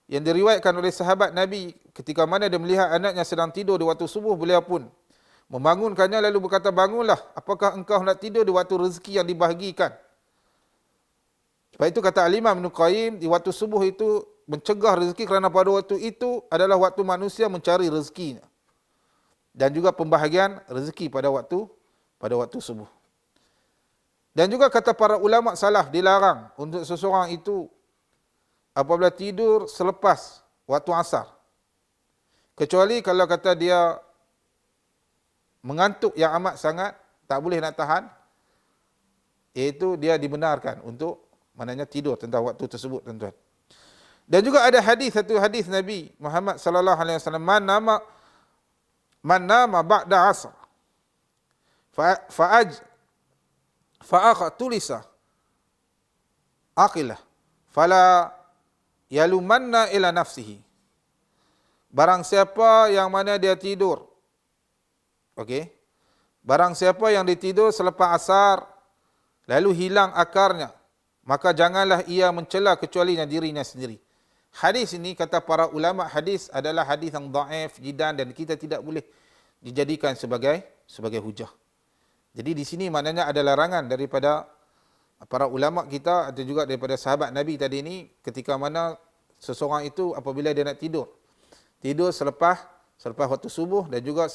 yang diriwayatkan oleh sahabat Nabi, ketika mana dia melihat anaknya sedang tidur di waktu subuh, beliau pun membangunkannya lalu berkata, bangunlah, apakah engkau nak tidur di waktu rezeki yang dibahagikan? Sebab itu kata Al-Imam Ibn Qayyim, di waktu subuh itu mencegah rezeki kerana pada waktu itu adalah waktu manusia mencari rezekinya. Dan juga pembahagian rezeki pada waktu subuh. Dan juga kata para ulama salaf, dilarang untuk seseorang itu apabila tidur selepas waktu asar. Kecuali kalau kata dia mengantuk yang amat sangat, tak boleh nak tahan, iaitu dia dibenarkan untuk maknanya tidur tentang waktu tersebut, tuan-tuan. Dan juga ada satu hadis Nabi Muhammad sallallahu alaihi wasallam, man nama ba'da asr tulisa aqilah fala yalumanna ila nafsihi. Barang siapa yang mana dia tidur, okey, barang siapa yang ditidur selepas asar lalu hilang akarnya, maka janganlah ia mencela kecuali dirinya sendiri. Hadis ini kata para ulama hadis adalah hadis yang dhaif jiddan dan kita tidak boleh dijadikan sebagai hujah. Jadi di sini maknanya ada larangan daripada para ulama kita atau juga daripada sahabat Nabi tadi ini, ketika mana seseorang itu apabila dia nak tidur selepas waktu subuh, dan juga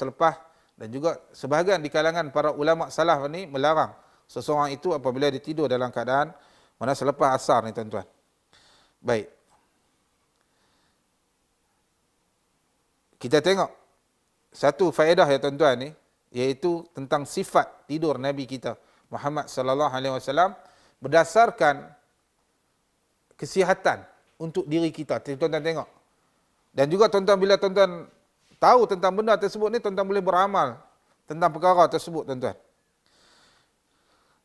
sebahagian di kalangan para ulama salaf ni melarang seseorang itu apabila dia tidur dalam keadaan mana selepas asar ni, tuan-tuan. Baik. Kita tengok satu faedah ya, tuan-tuan ni, iaitu tentang sifat tidur Nabi kita Muhammad sallallahu alaihi wasallam berdasarkan kesihatan untuk diri kita. Tuan-tuan tengok. Dan juga tuan-tuan, bila tuan-tuan tahu tentang benda tersebut ni, tuan-tuan boleh beramal tentang perkara tersebut, tuan-tuan.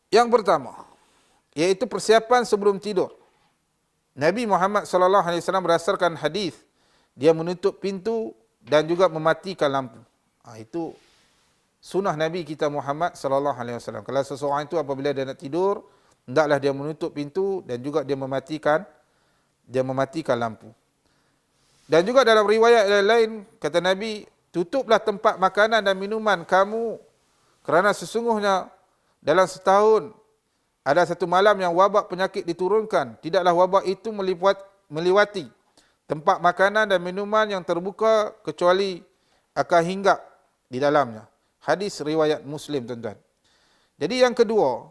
Yang pertama, iaitu persiapan sebelum tidur. Nabi Muhammad sallallahu alaihi wasallam berdasarkan hadis, dia menutup pintu dan juga mematikan lampu. Itu sunnah Nabi kita Muhammad sallallahu alaihi wasallam. Kalau seseorang itu apabila dia nak tidur, hendaklah dia menutup pintu dan juga dia mematikan lampu. Dan juga dalam riwayat lain kata Nabi, tutuplah tempat makanan dan minuman kamu, kerana sesungguhnya dalam setahun ada satu malam yang wabak penyakit diturunkan, tidaklah wabak itu melewati tempat makanan dan minuman yang terbuka kecuali akan hinggap di dalamnya. Hadis riwayat Muslim, tuan-tuan. Jadi yang kedua,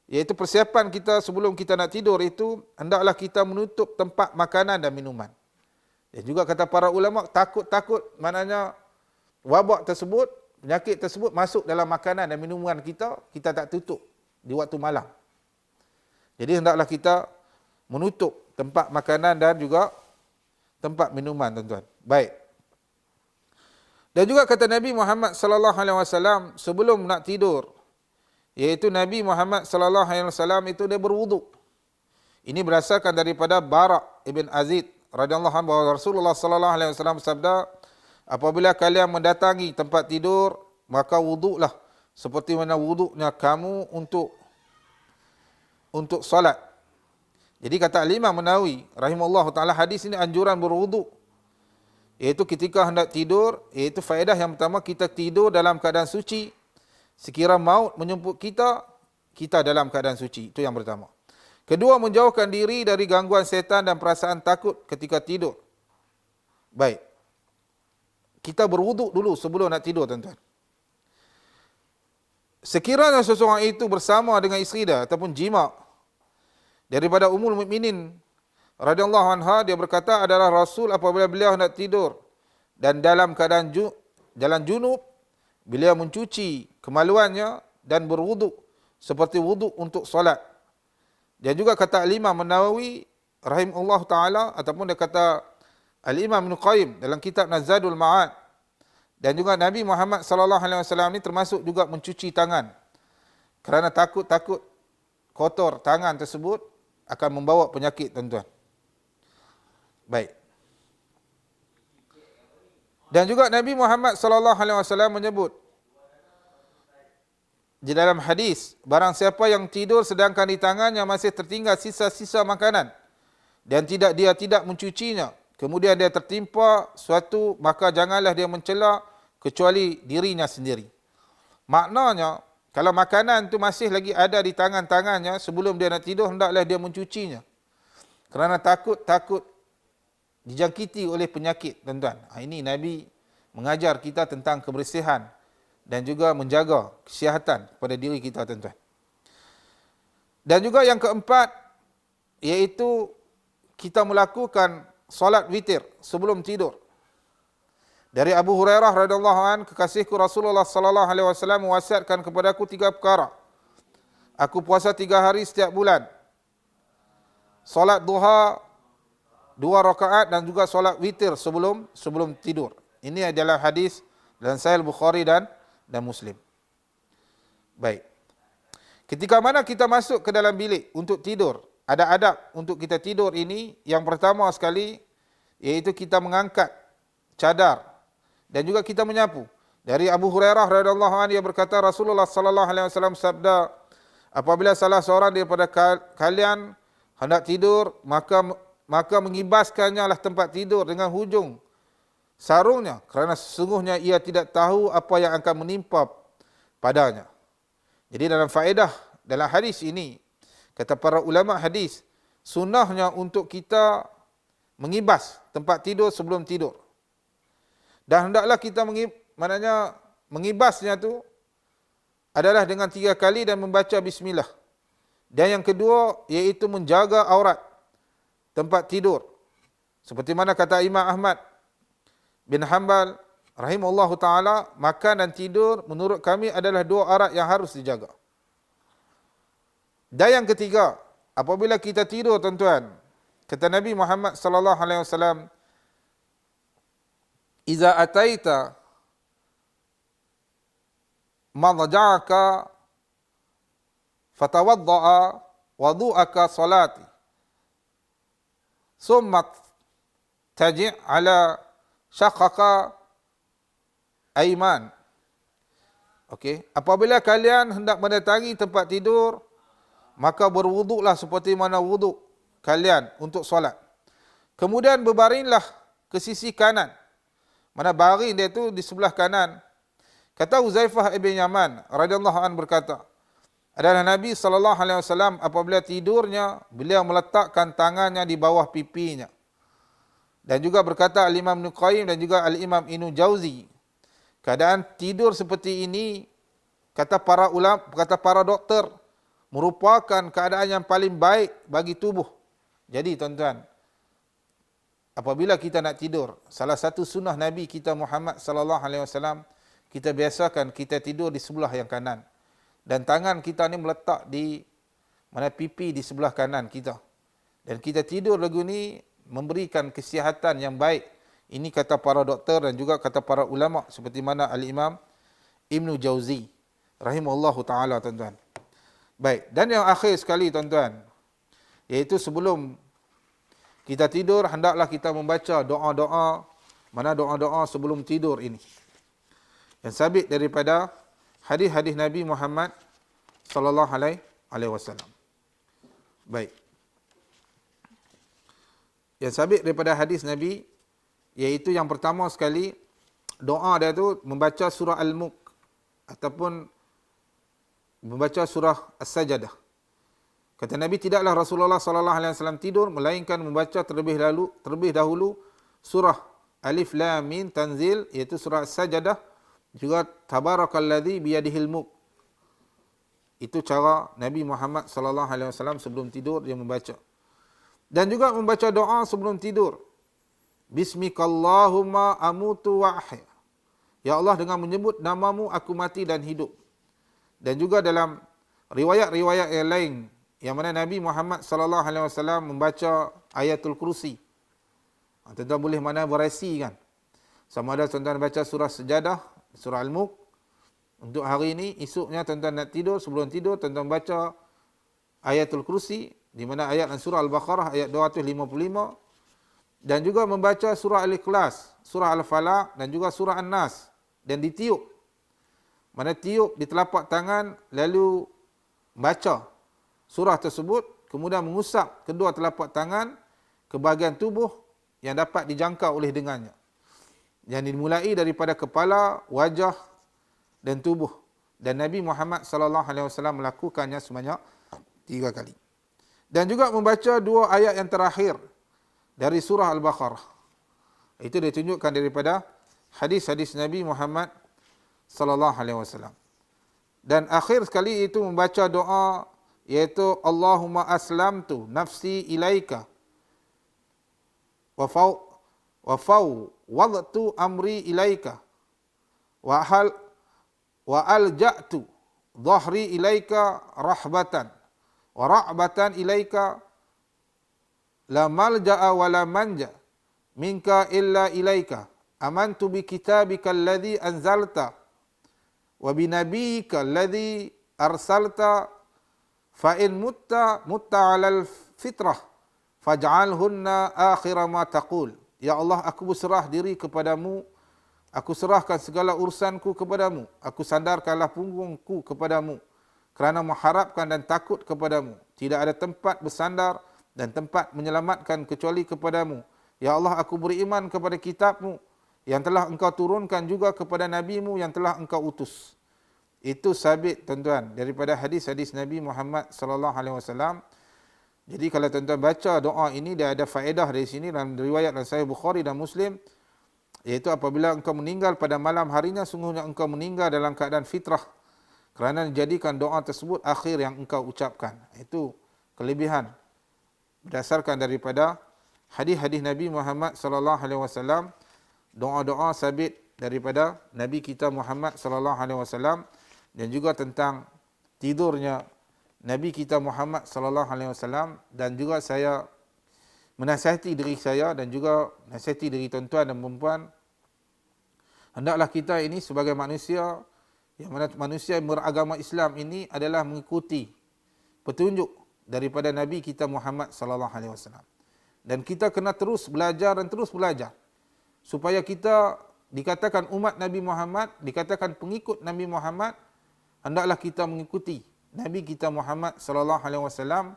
iaitu persiapan kita sebelum kita nak tidur itu, hendaklah kita menutup tempat makanan dan minuman. Dan juga kata para ulama, takut maknanya wabak tersebut, penyakit tersebut masuk dalam makanan dan minuman kita tak tutup di waktu malam. Jadi hendaklah kita menutup tempat makanan dan juga tempat minuman, tuan-tuan. Baik. Dan juga kata Nabi Muhammad sallallahu alaihi wasallam sebelum nak tidur, iaitu Nabi Muhammad sallallahu alaihi wasallam itu dia berwuduk. Ini berdasarkan daripada Bara' ibn Azid radhiyallahu anhu, bahawa Rasulullah sallallahu alaihi wasallam bersabda, apabila kalian mendatangi tempat tidur, maka wuduklah seperti mana wuduknya kamu untuk salat. Jadi kata Al-Imam Nawawi rahimahullah taala, hadis ini anjuran berwuduk iaitu ketika hendak tidur, iaitu faedah yang pertama, kita tidur dalam keadaan suci. Sekira maut menjemput kita, kita dalam keadaan suci. Itu yang pertama. Kedua, menjauhkan diri dari gangguan setan dan perasaan takut ketika tidur. Baik. Kita berwuduk dulu sebelum nak tidur, tuan-tuan. Sekiranya seseorang itu bersama dengan isteri dia ataupun jima, daripada Ummul Mukminin radhiyallahu anha, dia berkata, adalah Rasul apabila beliau hendak tidur dan dalam keadaan jalan junub, beliau mencuci kemaluannya dan berwuduk seperti wuduk untuk solat. Dia juga kata Al-Imam An-Nawawi rahimahullah ta'ala, ataupun dia kata Al-Imam Ibn Qayyim dalam kitab Zadul Ma'ad, dan juga Nabi Muhammad sallallahu alaihi wasallam ni termasuk juga mencuci tangan. Kerana takut kotor tangan tersebut akan membawa penyakit, tuan-tuan. Baik. Dan juga Nabi Muhammad sallallahu alaihi wasallam menyebut di dalam hadis, barang siapa yang tidur sedangkan di tangannya masih tertinggal sisa-sisa makanan dan dia tidak mencucinya, kemudian dia tertimpa suatu, maka janganlah dia mencela kecuali dirinya sendiri. Maknanya, kalau makanan tu masih lagi ada di tangannya sebelum dia nak tidur, hendaklah dia mencucinya. Kerana takut dijangkiti oleh penyakit, tuan-tuan. Ini Nabi mengajar kita tentang kebersihan dan juga menjaga kesihatan pada diri kita, tuan-tuan. Dan juga yang keempat, iaitu kita melakukan solat witir sebelum tidur. Dari Abu Hurairah radhiyallahu anhu, kekasihku Rasulullah sallallahu alaihi wasallam mewasiatkan kepadaku 3 perkara. Aku puasa 3 hari setiap bulan. Solat duha 2 rakaat dan juga solat witir sebelum tidur. Ini adalah hadis dalam Sahih Bukhari dan Muslim. Baik. Ketika mana kita masuk ke dalam bilik untuk tidur, ada adab untuk kita tidur ini. Yang pertama sekali, iaitu kita mengangkat cadar dan juga kita menyapu. Dari Abu Hurairah radhiyallahu anhu, dia berkata, Rasulullah sallallahu alaihi wasallam sabda, apabila salah seorang daripada kalian hendak tidur, maka mengibaskannya lah tempat tidur dengan hujung sarungnya, kerana sesungguhnya ia tidak tahu apa yang akan menimpa padanya. Jadi dalam faedah dalam hadis ini, kata para ulama hadis, sunnahnya untuk kita mengibas tempat tidur sebelum tidur. Dan hendaklah kita mengibasnya tu adalah dengan 3 kali dan membaca bismillah. Dan yang kedua, iaitu menjaga aurat tempat tidur. Seperti mana kata Imam Ahmad bin Hanbal rahimahullahu ta'ala, makan dan tidur menurut kami adalah 2 aurat yang harus dijaga. Dan yang ketiga, apabila kita tidur, tuan-tuan, kata Nabi Muhammad sallallahu alaihi wasallam, iza ataita madja'aka fatawadda'a wudu'aka salati summa taji' ala syaqqaka aiman. Okey, apabila kalian hendak mendatangi tempat tidur, maka berwuduklah seperti mana wuduk kalian untuk solat. Kemudian berbaringlah ke sisi kanan. Mana baring dia tu di sebelah kanan. Kata Huzaifah ibn Yaman radhiyallahu anhu berkata, adalah Nabi sallallahu alaihi wasallam apabila tidurnya, beliau meletakkan tangannya di bawah pipinya. Dan juga berkata Al-Imam Ibn Qayyim dan juga Al-Imam Ibn Jauzi, keadaan tidur seperti ini, kata para ulama, kata para doktor, merupakan keadaan yang paling baik bagi tubuh. Jadi tuan-tuan, apabila kita nak tidur, salah satu sunnah Nabi kita Muhammad sallallahu alaihi wasallam, kita biasakan kita tidur di sebelah yang kanan. Dan tangan kita ni meletak di mana pipi di sebelah kanan kita. Dan kita tidur lagu ni memberikan kesihatan yang baik. Ini kata para doktor dan juga kata para ulama seperti mana Al-Imam Ibn Jauzi rahimahullahu ta'ala, tuan-tuan. Baik, dan yang akhir sekali, tuan-tuan, iaitu sebelum kita tidur, hendaklah kita membaca doa-doa, mana doa-doa sebelum tidur ini, yang sabit daripada hadis-hadis Nabi Muhammad sallallahu alaihi wasallam. Baik. Yang sabit daripada hadis Nabi, Iaitu yang pertama sekali, doa dia tu membaca surah Al-Mulk ataupun membaca surah As-Sajdah. Kata Nabi, tidaklah Rasulullah sallallahu alaihi wasallam tidur melainkan membaca terlebih dahulu surah Alif Lam Mim Tanzil, iaitu surah As-Sajdah, juga Tabarakalladzi biyadihil mulk. Itu cara Nabi Muhammad sallallahu alaihi wasallam sebelum tidur dia membaca. Dan juga membaca doa sebelum tidur. Bismikallahumma amutu wa ahya. Ya Allah, dengan menyebut namamu aku mati dan hidup. Dan juga dalam riwayat-riwayat yang lain yang mana Nabi Muhammad sallallahu alaihi wasallam membaca ayatul kursi. Tuan-tuan boleh mana berasi kan. Sama ada tuan-tuan baca surah Sejadah, surah Al-Mulk. Untuk hari ini, esoknya tuan-tuan nak tidur, sebelum tidur tuan-tuan baca ayatul kursi, di mana ayat surah Al-Baqarah ayat 255, dan juga membaca surah Al-Ikhlas, surah Al-Falaq dan juga surah An-Nas, dan ditiup. Mana tiup di telapak tangan, lalu baca surah tersebut, kemudian mengusap kedua telapak tangan ke bahagian tubuh yang dapat dijangkau oleh dengannya. Yang dimulai daripada kepala, wajah dan tubuh. Dan Nabi Muhammad sallallahu alaihi wasallam melakukannya sebanyak 3 kali. Dan juga membaca 2 ayat yang terakhir dari surah Al-Baqarah. Itu ditunjukkan daripada hadis-hadis Nabi Muhammad sallallahu alaihi wasallam. Dan akhir sekali itu membaca doa, iaitu Allahumma aslamtu nafsi ilaika wa wadtu amri ilaika wa alja'tu dhahri ilaika rahbatan wa ra'batan ilaika la malja'a wa la manja minka illa ilaika amantu bi kitabika alladhi anzalta wa bi nabiyyika alladhi arsalta fa in mutta 'alal fitrah faj'alhunna akhira ma taqul. Ya Allah, aku berserah diri kepadamu. Aku serahkan segala urusanku kepadamu. Aku sandarkanlah punggungku kepadamu kerana mengharapkan dan takut kepadamu. Tidak ada tempat bersandar dan tempat menyelamatkan kecuali kepadamu. Ya Allah, aku beriman kepada kitabmu yang telah engkau turunkan, juga kepada nabimu yang telah engkau utus. Itu sabit tuan-tuan daripada hadis-hadis Nabi Muhammad sallallahu alaihi wasallam. Jadi kalau tuan-tuan baca doa ini, dia ada faedah dari sini dalam riwayat dalam Sahih Bukhari dan Muslim, iaitu apabila engkau meninggal pada malam harinya, sungguhnya engkau meninggal dalam keadaan fitrah, kerana dijadikan doa tersebut akhir yang engkau ucapkan. Itu kelebihan berdasarkan daripada hadis-hadis Nabi Muhammad sallallahu alaihi wasallam, doa-doa sabit daripada Nabi kita Muhammad sallallahu alaihi wasallam, dan juga tentang tidurnya Nabi kita Muhammad sallallahu alaihi wasallam. Dan juga saya menasihati diri saya dan juga nasihati diri tuan-tuan dan puan-puan, hendaklah kita ini sebagai manusia, yang mana manusia beragama Islam ini adalah mengikuti petunjuk daripada Nabi kita Muhammad sallallahu alaihi wasallam. Dan kita kena terus belajar dan terus belajar supaya kita dikatakan umat Nabi Muhammad, dikatakan pengikut Nabi Muhammad. Hendaklah kita mengikuti Nabi kita Muhammad sallallahu alaihi wasallam.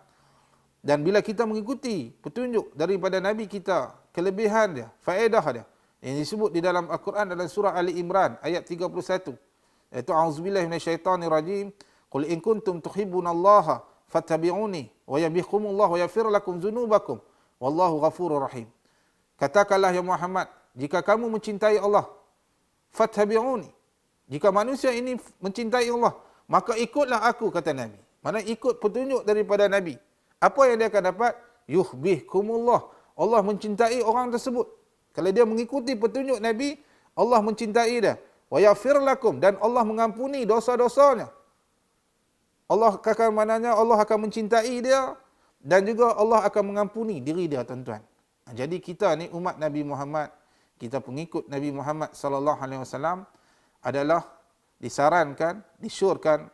Dan bila kita mengikuti petunjuk daripada Nabi kita, kelebihan dia, faedah dia, yang disebut di dalam Al-Quran dalam surah Ali Imran ayat 31, iaitu a'udzubillahi minasyaitonirrajim, qul in kuntum tuhibbunallaha fattabi'uni wa yabikumullahu wa yaghfir lakum dzunubakum wallahu ghafurur rahim. Katakanlah ya Muhammad, jika kamu mencintai Allah, fattabi'uni. Jika manusia ini mencintai Allah, maka ikutlah aku, kata Nabi. Mana ikut petunjuk daripada Nabi. Apa yang dia akan dapat? Yuhbihkumullah. Allah mencintai orang tersebut. Kalau dia mengikuti petunjuk Nabi, Allah mencintai dia. Wa yaghfir lakum, dan Allah mengampuni dosa-dosanya. Allah akan, mananya Allah akan mencintai dia, dan juga Allah akan mengampuni diri dia, tuan-tuan. Jadi kita ni umat Nabi Muhammad, kita pengikut Nabi Muhammad sallallahu alaihi wasallam, adalah disarankan, disyorkan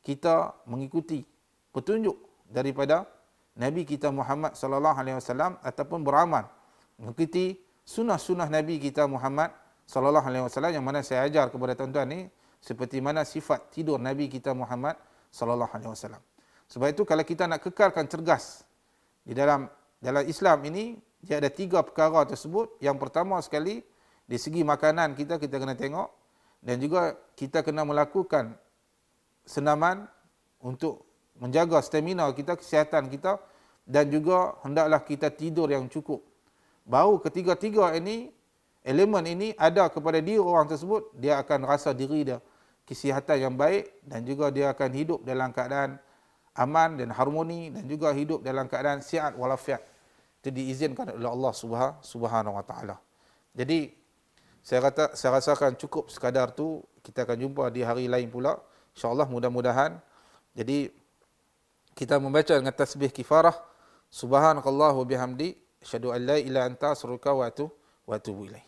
kita mengikuti petunjuk daripada Nabi kita Muhammad sallallahu alaihi wasallam, ataupun beramal mengikuti sunnah-sunnah Nabi kita Muhammad sallallahu alaihi wasallam, yang mana saya ajar kepada tuan-tuan ni seperti mana sifat tidur Nabi kita Muhammad sallallahu alaihi wasallam. Sebab itu kalau kita nak kekalkan cergas di dalam Islam ini, dia ada 3 perkara tersebut. Yang pertama sekali, di segi makanan kita kena tengok, dan juga kita kena melakukan senaman untuk menjaga stamina kita, kesihatan kita, dan juga hendaklah kita tidur yang cukup. Baru ketiga-tiga ini, elemen ini ada kepada diri orang tersebut, dia akan rasa diri dia kesihatan yang baik, dan juga dia akan hidup dalam keadaan aman dan harmoni, dan juga hidup dalam keadaan sihat walafiat. Itu diizinkan oleh Allah Subhanahu wa taala. Jadi saya rasakan cukup sekadar tu. Kita akan jumpa di hari lain pula, insya-Allah, mudah-mudahan. Jadi kita membaca dengan tasbih kifarah, subhanakallah wa bihamdi, asyhadu an la ilaha illa anta astaghfiruka wa atubu ilaik.